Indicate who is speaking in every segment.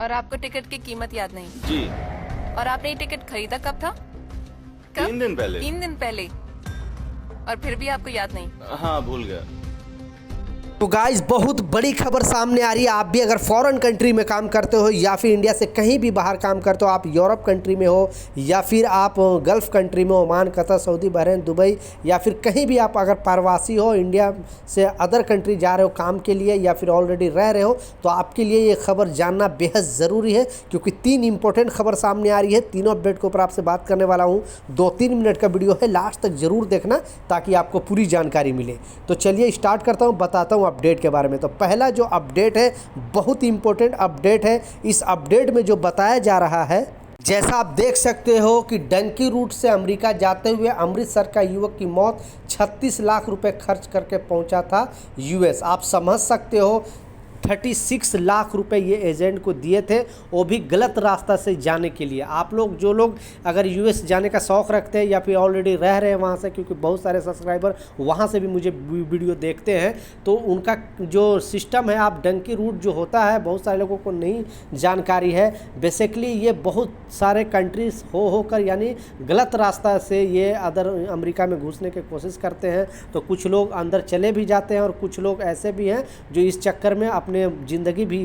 Speaker 1: और आपको टिकट की कीमत याद नहीं?
Speaker 2: जी।
Speaker 1: और आपने ये टिकट खरीदा कब था?
Speaker 2: 3 दिन पहले।
Speaker 1: 3 दिन पहले। और फिर भी आपको याद नहीं?
Speaker 2: हाँ, भूल गया।
Speaker 3: तो गाइस, बहुत बड़ी खबर सामने आ रही है। आप भी अगर फॉरेन कंट्री में काम करते हो या फिर इंडिया से कहीं भी बाहर काम करते हो, आप यूरोप कंट्री में हो या फिर आप गल्फ़ कंट्री में, Oman, Qatar, Saudi, Bahrain, Dubai, या फिर कहीं भी आप अगर प्रवासी हो, इंडिया से अदर कंट्री जा रहे हो काम के लिए या फिर ऑलरेडी रह रहे हो, तो आपके लिए ये खबर जानना बेहद ज़रूरी है, क्योंकि 3 इंपॉर्टेंट खबर सामने आ रही है। तीनों अपडेट के ऊपर आपसे बात करने वाला हूँ। 2-3 मिनट का वीडियो है, लास्ट तक ज़रूर देखना ताकि आपको पूरी जानकारी मिले। तो चलिए स्टार्ट करता हूँ, बताता हूँ अपडेट के बारे में। तो पहला जो अपडेट है, बहुत इंपॉर्टेंट अपडेट है। इस अपडेट में जो बताया जा रहा है, जैसा आप देख सकते हो कि डंकी रूट से अमेरिका जाते हुए अमृतसर का युवक की मौत 36 लाख रुपए खर्च करके पहुंचा था यूएस। आप समझ सकते हो 36 लाख रुपए ये एजेंट को दिए थे, वो भी गलत रास्ता से जाने के लिए। आप लोग जो लोग अगर यूएस जाने का शौक़ रखते हैं या फिर ऑलरेडी रह रहे हैं वहाँ से, क्योंकि बहुत सारे सब्सक्राइबर वहाँ से भी मुझे वीडियो देखते हैं, तो उनका जो सिस्टम है, आप डंकी रूट जो होता है, बहुत सारे लोगों को नहीं जानकारी है। बेसिकली ये बहुत सारे कंट्रीज होकर यानी गलत रास्ता से ये अदर अमेरिका में घुसने की कोशिश करते हैं। तो कुछ लोग अंदर चले भी जाते हैं और कुछ लोग ऐसे भी हैं जो इस चक्कर में अपने ज़िंदगी भी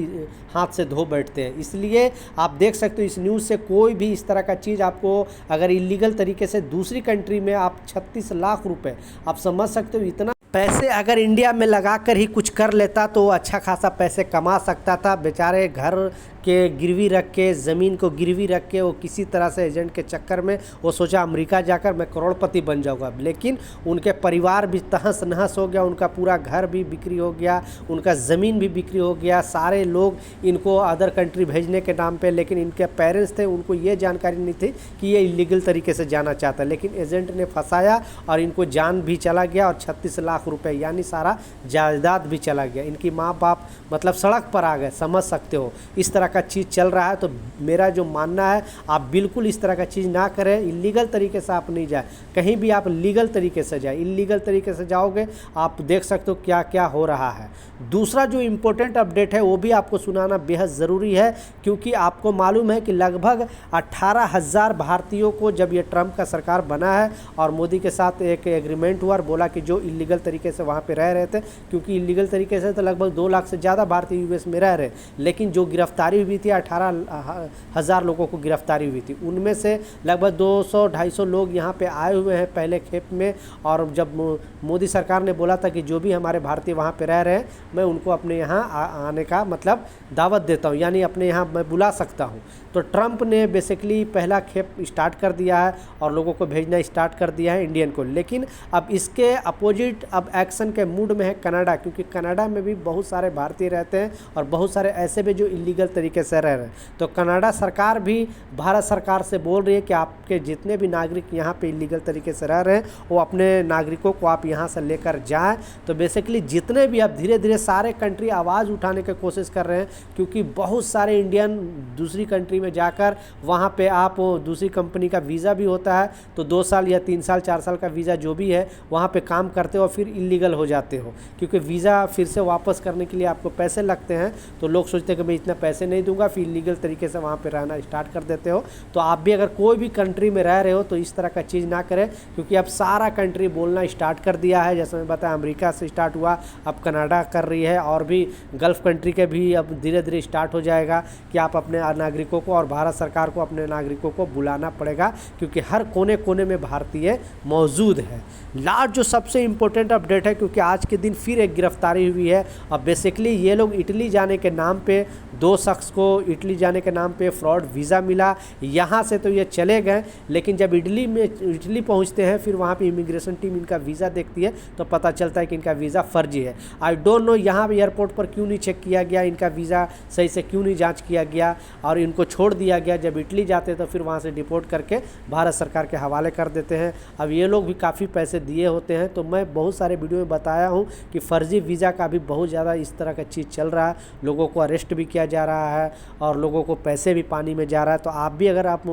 Speaker 3: हाथ से धो बैठते हैं। इसलिए आप देख सकते हो इस न्यूज़ से कोई भी इस तरह का चीज़ आपको अगर इलीगल तरीके से दूसरी कंट्री में आप 36 लाख रुपए, आप समझ सकते हो इतना पैसे अगर इंडिया में लगा कर ही कुछ कर लेता तो अच्छा खासा पैसे कमा सकता था। बेचारे घर के गिरवी रख के, ज़मीन को गिरवी रख के, वो किसी तरह से एजेंट के चक्कर में वो सोचा अमेरिका जाकर मैं करोड़पति बन जाऊंगा, लेकिन उनके परिवार भी तहस नहस हो गया, उनका पूरा घर भी बिक्री हो गया, उनका ज़मीन भी बिक्री हो गया। सारे लोग इनको अदर कंट्री भेजने के नाम पे, लेकिन इनके पेरेंट्स थे, उनको ये जानकारी नहीं थी कि ये इलीगल तरीके से जाना चाहता है, लेकिन एजेंट ने फंसाया और इनको जान भी चला गया और 36 लाख रुपए यानी सारा जायदाद भी चला गया। इनकी माँ बाप मतलब सड़क पर आ गए, समझ सकते हो इस तरह का चीज़ चल रहा है। तो मेरा जो मानना है, आप बिल्कुल इस तरह का चीज़ ना करें। इलीगल तरीके से आप नहीं जाए, कहीं भी आप लीगल तरीके से जाए। इलीगल तरीके से जाओगे, आप देख सकते हो क्या क्या हो रहा है। दूसरा जो इम्पोर्टेंट अपडेट है वो भी आपको सुनाना बेहद ज़रूरी है, क्योंकि आपको मालूम है कि लगभग 18,000 भारतीयों को जब ये ट्रंप का सरकार बना है और मोदी के साथ एक एग्रीमेंट हुआ और बोला कि जो इलीगल तरीके से वहाँ पे रह रहे थे, क्योंकि इलीगल तरीके से तो लगभग 2 लाख से ज़्यादा भारतीय यूएस में रह रहे, लेकिन जो गिरफ्तारी हुई थी 18,000 लोगों को गिरफ्तारी हुई थी। उनमें से लगभग 200-250 लोग यहाँ पे आए हुए हैं पहले खेप में। और जब मोदी सरकार ने बोला था कि जो भी हमारे भारतीय वहाँ पे रह रहे हैं, मैं उनको अपने यहाँ आने का मतलब दावत देता हूँ, यानी अपने यहाँ मैं बुला सकता हूँ। तो ट्रंप ने बेसिकली पहला खेप स्टार्ट कर दिया है और लोगों को भेजना स्टार्ट कर दिया है इंडियन को। लेकिन अब इसके अपोजिट अब एक्शन के मूड में है कनाडा, क्योंकि कनाडा में भी बहुत सारे भारतीय रहते हैं और बहुत सारे ऐसे भी जो इलीगल तरीके से रह रहे हैं। तो कनाडा सरकार भी भारत सरकार से बोल रही है कि आपके जितने भी नागरिक यहाँ पे इलीगल तरीके से रह रहे हैं, वो अपने नागरिकों को आप यहाँ से लेकर जाएं। तो बेसिकली जितने भी अब धीरे धीरे सारे कंट्री आवाज़ उठाने की कोशिश कर रहे हैं, क्योंकि बहुत सारे इंडियन दूसरी कंट्री में जाकर वहाँ पे आप दूसरी कंपनी का वीज़ा भी होता है, तो 2 साल या 3 साल 4 साल का वीज़ा जो भी है वहाँ पे काम करते हो, फिर इलीगल हो जाते हो, क्योंकि वीज़ा फिर से वापस करने के लिए आपको पैसे लगते हैं। तो लोग सोचते हैं कि मैं इतना पैसे नहीं दूंगा, फिर इलीगल तरीके से वहाँ पे रहना स्टार्ट कर देते हो। तो आप भी अगर कोई भी कंट्री में रह रहे हो तो इस तरह का चीज़ ना करें, क्योंकि अब सारा कंट्री बोलना स्टार्ट कर दिया है। जैसे मैं बताया, अमेरिका से स्टार्ट हुआ, अब कनाडा कर रही है, और भी गल्फ़ कंट्री के भी अब धीरे धीरे स्टार्ट हो जाएगा कि आप अपने नागरिकों को और भारत सरकार को अपने नागरिकों को बुलाना पड़ेगा, क्योंकि हर कोने कोने में भारतीय मौजूद है। लास्ट जो सबसे इम्पोर्टेंट अपडेट है, क्योंकि आज के दिन फिर एक गिरफ्तारी हुई है। अब बेसिकली ये लोग इटली जाने के नाम पे, 2 शख्स को इटली जाने के नाम पे फ्रॉड वीज़ा मिला। यहाँ से तो ये चले गए, लेकिन जब इटली पहुँचते हैं, फिर वहाँ पे इमिग्रेशन टीम इनका वीज़ा देखती है तो पता चलता है कि इनका वीज़ा फर्जी है। आई डोंट नो यहाँ पे एयरपोर्ट पर क्यों नहीं चेक किया गया, इनका वीज़ा सही से क्यों नहीं जाँच किया गया और इनको छोड़ दिया गया। जब इटली जाते तो फिर वहाँ से डिपोर्ट करके भारत सरकार के हवाले कर देते हैं। अब ये लोग भी काफ़ी पैसे दिए होते हैं। तो मैं बहुत सारे वीडियो में बताया हूँ कि फ़र्जी वीज़ा का भी बहुत ज़्यादा इस तरह का चीज़ चल रहा है, लोगों को अरेस्ट भी किया जा रहा है और लोगों को पैसे भी पानी में जा रहा है। तो आप भी अगर आप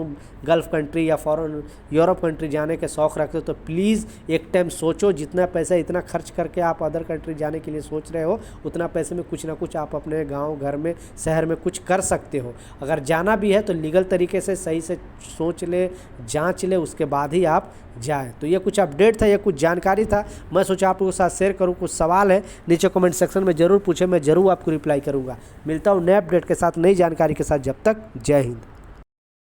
Speaker 3: गल्फ़ कंट्री या फॉरेन यूरोप कंट्री जाने के शौक़ रखते हो तो प्लीज़ एक टाइम सोचो, जितना पैसा इतना खर्च करके आप अदर कंट्री जाने के लिए सोच रहे हो, उतना पैसे में कुछ ना कुछ आप अपने गाँव घर में शहर में कुछ कर सकते हो। अगर जाना भी है तो लीगल तरीके से सही से सोच ले, जांच ले, उसके बाद ही आप जाए। तो ये कुछ अपडेट था, ये कुछ जानकारी था, मैं सोचा आप लोगों के साथ शेयर करूँ। कुछ सवाल है नीचे कमेंट सेक्शन में ज़रूर पूछे, मैं ज़रूर आपको रिप्लाई करूँगा। मिलता हूँ नए अपडेट के साथ, नई जानकारी के साथ। जब तक जय हिंद।